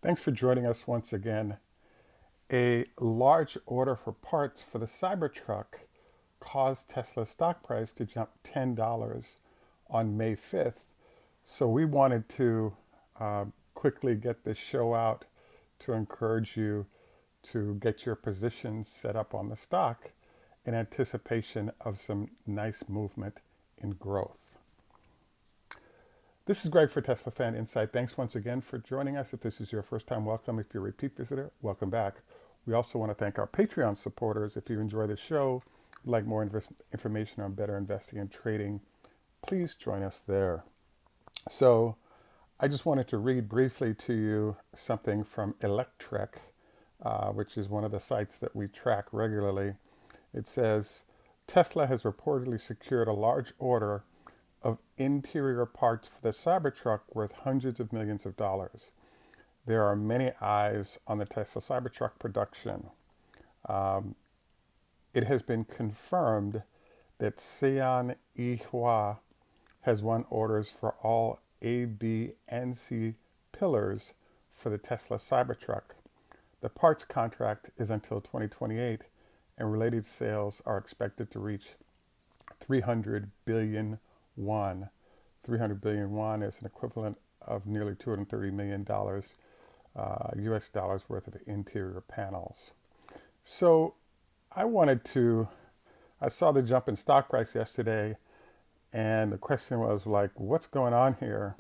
Thanks for joining us once again. A large order for parts for the Cybertruck caused Tesla's stock price to jump $10 on May 5th. So we wanted to quickly get this show out to encourage you to get your positions set up on the stock in anticipation of some nice movement in growth. This is Greg for Teslafaninsight. Thanks once again for joining us. If this is your first time, welcome. If you're a repeat visitor, welcome back. We also want to thank our Patreon supporters. If you enjoy the show, like more information on better investing and trading, please join us there. So I just wanted to read briefly to you something from Electrek, which is one of the sites that we track regularly. It says, Tesla has reportedly secured a large order of interior parts for the Cybertruck worth hundreds of millions of dollars. There are many eyes on the Tesla Cybertruck production. It has been confirmed that Xi'an Yihua has won orders for all A, B, and C pillars for the Tesla Cybertruck. The parts contract is until 2028, and related sales are expected to reach 300 billion won. 300 billion won is an equivalent of nearly $230 million US dollars worth of interior panels. So I saw the jump in stock price yesterday, and the question was like, what's going on here?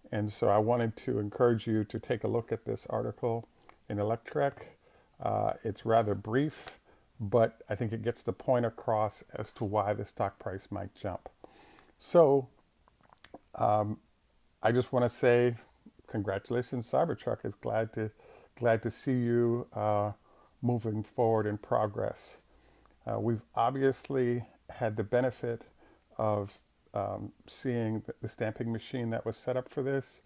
And so I wanted to encourage you to take a look at this article in Electrek. It's rather brief, but I think it gets the point across as to why the stock price might jump. So I just want to say congratulations, Cybertruck. Is glad to see you moving forward in progress. We've obviously had the benefit of seeing the stamping machine that was set up for this.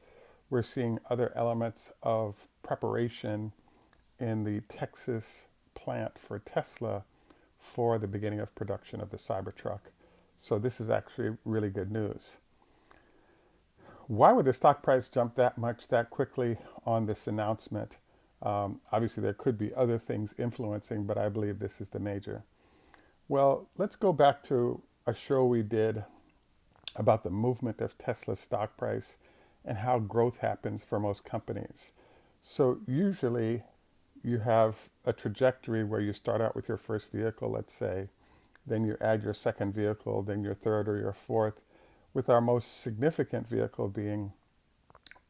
We're seeing other elements of preparation in the Texas plant for Tesla for the beginning of production of the Cybertruck. So this is actually really good news. Why would the stock price jump that much that quickly on this announcement? Obviously, there could be other things influencing, but I believe this is the major. Well, let's go back to a show we did about the movement of Tesla's stock price and how growth happens for most companies. So usually you have a trajectory where you start out with your first vehicle, let's say, then you add your second vehicle, then your third or your fourth, with our most significant vehicle being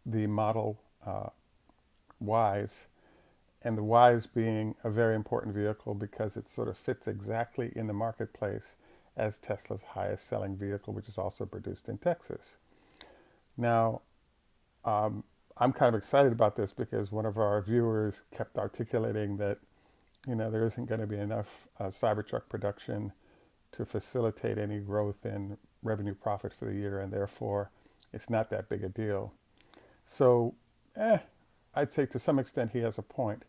the Model Ys, and the Ys being a very important vehicle because it sort of fits exactly in the marketplace as Tesla's highest selling vehicle, which is also produced in Texas. Now, I'm kind of excited about this because one of our viewers kept articulating that, there isn't going to be enough Cybertruck production to facilitate any growth in revenue profit for the year, and therefore it's not that big a deal. So, I'd say to some extent he has a point.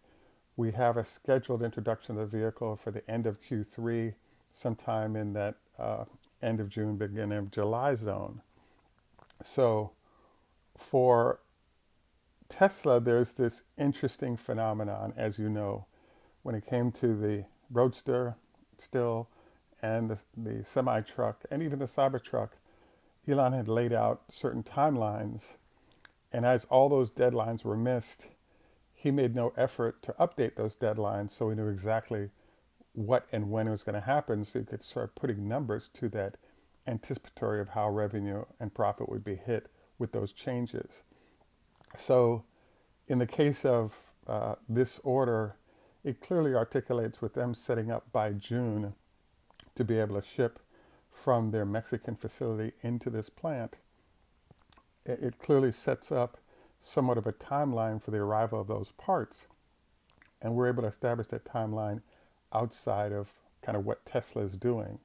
We have a scheduled introduction of the vehicle for the end of Q3, sometime in that end of June, beginning of July zone. So for Tesla, there's this interesting phenomenon, as you know, when it came to the Roadster still, and the semi-truck, and even the Cybertruck. Elon had laid out certain timelines, and as all those deadlines were missed, he made no effort to update those deadlines so we knew exactly what and when it was going to happen, so you could start putting numbers to that, anticipatory of how revenue and profit would be hit with those changes. So in the case of this order, it clearly articulates with them setting up by June to be able to ship from their Mexican facility into this plant. It clearly sets up somewhat of a timeline for the arrival of those parts. And we're able to establish that timeline outside of kind of what Tesla is doing.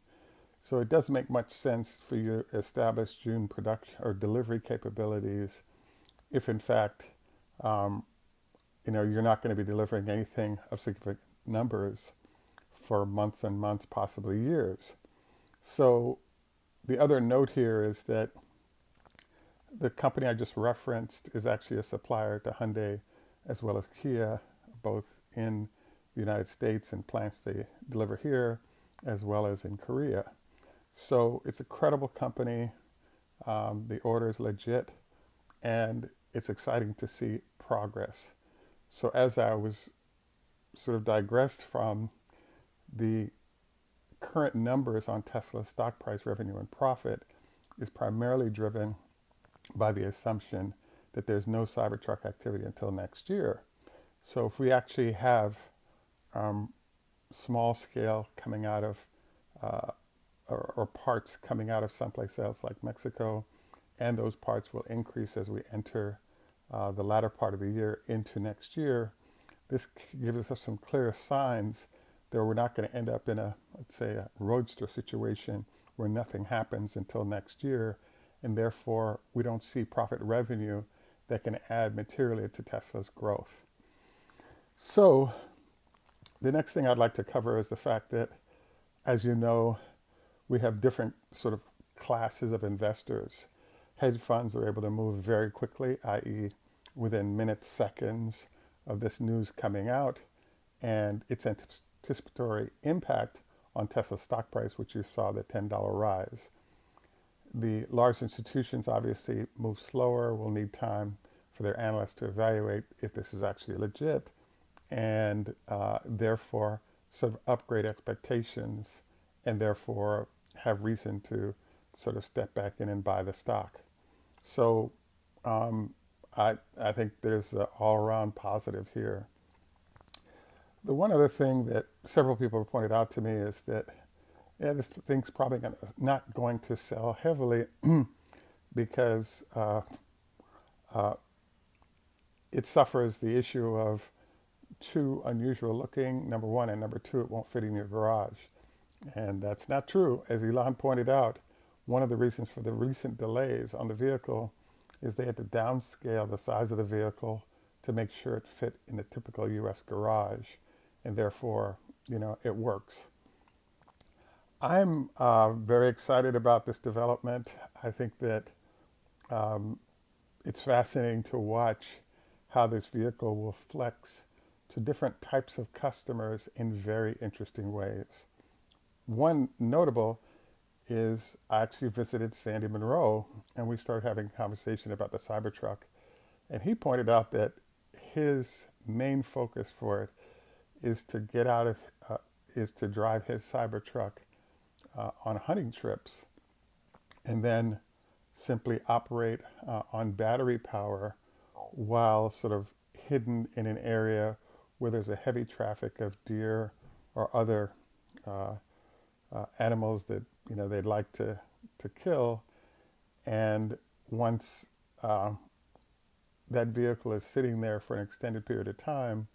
So it doesn't make much sense for you to establish June production or delivery capabilities if in fact, you're not going to be delivering anything of significant numbers for months and months, possibly years. So the other note here is that the company I just referenced is actually a supplier to Hyundai as well as Kia, both in the United States and plants they deliver here, as well as in Korea. So it's a credible company. The order is legit, and it's exciting to see progress. So as I was sort of digressed from the current numbers on Tesla's stock price, revenue, and profit is primarily driven by the assumption that there's no Cybertruck activity until next year. So if we actually have small scale coming out of or parts coming out of someplace else like Mexico, and those parts will increase as we enter the latter part of the year into next year, this gives us some clear signs that we're not going to end up in a, let's say, a roadster situation where nothing happens until next year, and therefore we don't see profit revenue that can add materially to Tesla's growth. So the next thing I'd like to cover is the fact that, as you know, we have different sort of classes of investors. Hedge funds are able to move very quickly, i.e. within minutes, seconds of this news coming out and its anticipatory impact on Tesla's stock price, which you saw the $10 rise. The large institutions obviously move slower, will need time for their analysts to evaluate if this is actually legit, and therefore sort of upgrade expectations, and therefore have reason to sort of step back in and buy the stock. So I think there's an all-around positive here. The one other thing that several people have pointed out to me is that, yeah, this thing's probably not going to sell heavily because it suffers the issue of too unusual looking, number one, and number two, it won't fit in your garage. And that's not true. As Elon pointed out, one of the reasons for the recent delays on the vehicle is they had to downscale the size of the vehicle to make sure it fit in the typical US garage, and therefore, it works. I'm very excited about this development. I think that it's fascinating to watch how this vehicle will flex to different types of customers in very interesting ways. One notable is I actually visited Sandy Monroe, and we started having a conversation about the Cybertruck, and he pointed out that his main focus for it is to get out of is to drive his Cybertruck on hunting trips, and then simply operate on battery power while sort of hidden in an area where there's a heavy traffic of deer or other animals that they'd like to kill. And once that vehicle is sitting there for an extended period of time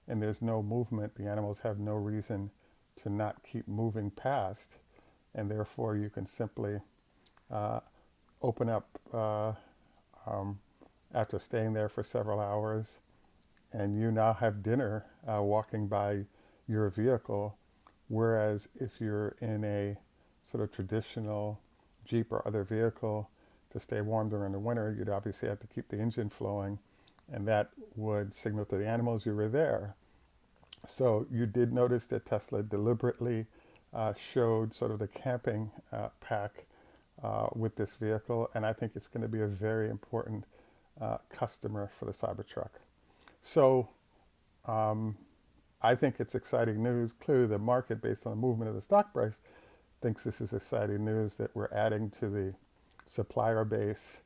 and there's no movement, the animals have no reason to not keep moving past, and therefore you can simply open up after staying there for several hours, and you now have dinner walking by your vehicle. Whereas if you're in a sort of traditional Jeep or other vehicle, to stay warm during the winter, you'd obviously have to keep the engine flowing, and that would signal to the animals you were there. So you did notice that Tesla deliberately showed sort of the camping pack with this vehicle, and I think it's going to be a very important customer for the Cybertruck. So I think it's exciting news. Clearly the market, based on the movement of the stock price, thinks this is exciting news that we're adding to the supplier base,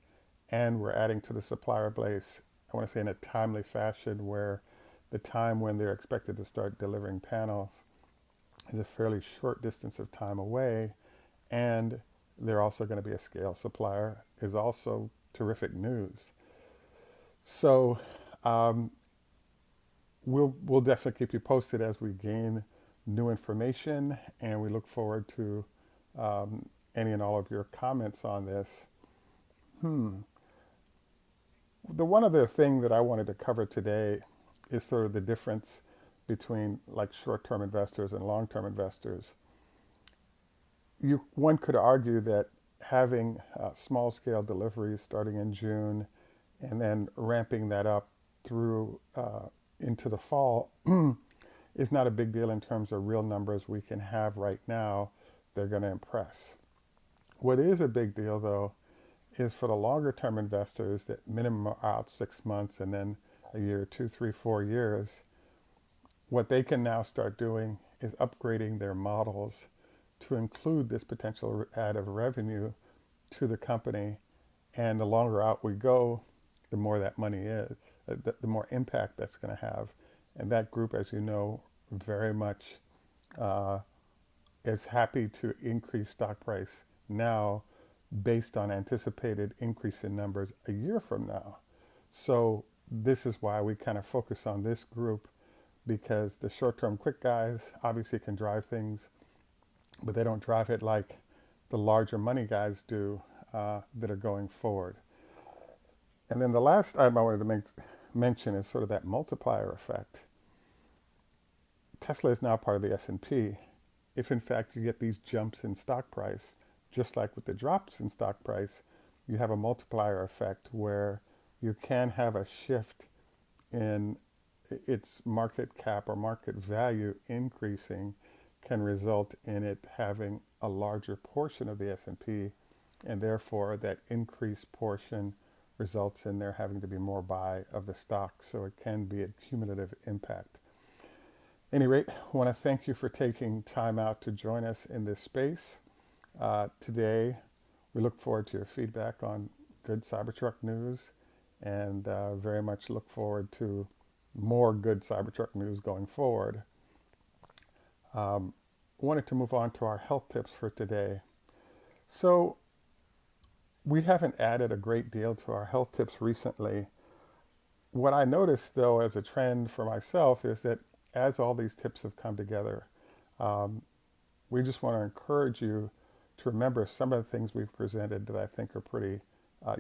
and we're adding to the supplier base, I want to say in a timely fashion, where the time when they're expected to start delivering panels is a fairly short distance of time away, and they're also going to be a scale supplier, is also terrific news. So we'll definitely keep you posted as we gain new information, and we look forward to any and all of your comments on this. The one other thing that I wanted to cover today is sort of the difference between like short-term investors and long-term investors. One could argue that having small-scale deliveries starting in June and then ramping that up through into the fall is not a big deal in terms of real numbers we can have right now. They're going to impress. What is a big deal, though, is for the longer term investors that minimum are out 6 months and then a year, 2, 3, 4 years. What they can now start doing is upgrading their models to include this potential add of revenue to the company. And the longer out we go, the more that money is, the more impact that's going to have. And that group, as you know, very much is happy to increase stock price now based on anticipated increase in numbers a year from now. So this is why we kind of focus on this group, because the short-term quick guys obviously can drive things, but they don't drive it like the larger money guys do that are going forward. And then the last item I wanted to mention is sort of that multiplier effect. Tesla is now part of the S&P. If in fact you get these jumps in stock price, just like with the drops in stock price, you have a multiplier effect where you can have a shift in its market cap or market value increasing, can result in it having a larger portion of the S&P, and therefore that increased portion results in there having to be more buy of the stock. So it can be a cumulative impact. At any rate, I want to thank you for taking time out to join us in this space. Today, we look forward to your feedback on good Cybertruck news, and very much look forward to more good Cybertruck news going forward. Wanted to move on to our health tips for today. So we haven't added a great deal to our health tips recently. What I noticed, though, as a trend for myself is that as all these tips have come together, we just want to encourage you to remember some of the things we've presented that I think are pretty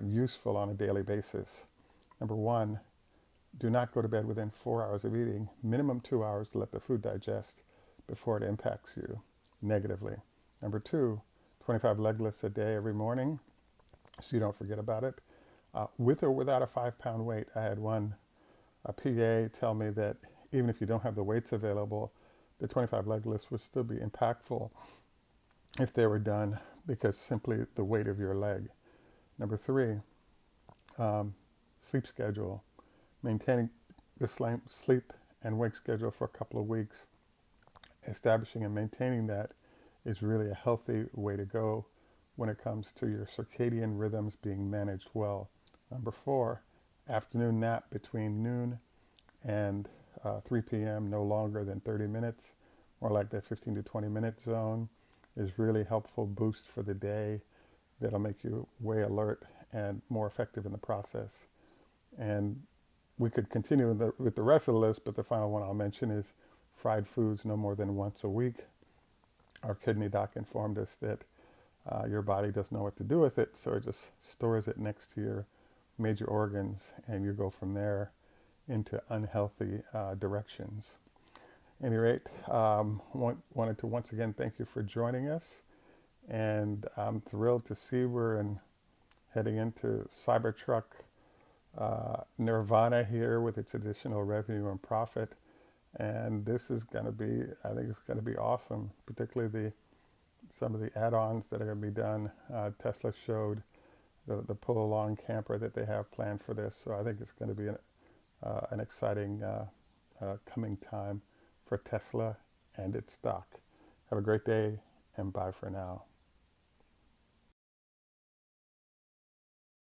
useful on a daily basis. Number one, do not go to bed within 4 hours of eating, minimum 2 hours to let the food digest before it impacts you negatively. Number two, 25 leg lifts a day every morning so you don't forget about it. With or without a 5-pound weight, I had a PA tell me that even if you don't have the weights available, the 25 leg lifts would still be impactful if they were done because simply the weight of your leg. Number three, sleep schedule. Maintaining the sleep and wake schedule for a couple of weeks, establishing and maintaining that is really a healthy way to go when it comes to your circadian rhythms being managed well. Number four, afternoon nap between noon and 3 p.m., no longer than 30 minutes, more like that 15 to 20 minute zone is really helpful boost for the day that'll make you way alert and more effective in the process. And we could continue with the rest of the list, but the final one I'll mention is fried foods no more than once a week. Our kidney doc informed us that your body doesn't know what to do with it, so it just stores it next to your major organs, and you go from there into unhealthy directions. At any rate, wanted to once again thank you for joining us, and I'm thrilled to see we're heading into Cybertruck nirvana here with its additional revenue and profit, and this is going to be, I think it's going to be awesome, particularly some of the add-ons that are going to be done. Tesla showed the pull-along camper that they have planned for this, so I think it's going to be an exciting coming time for Tesla and its stock. Have a great day, and bye for now.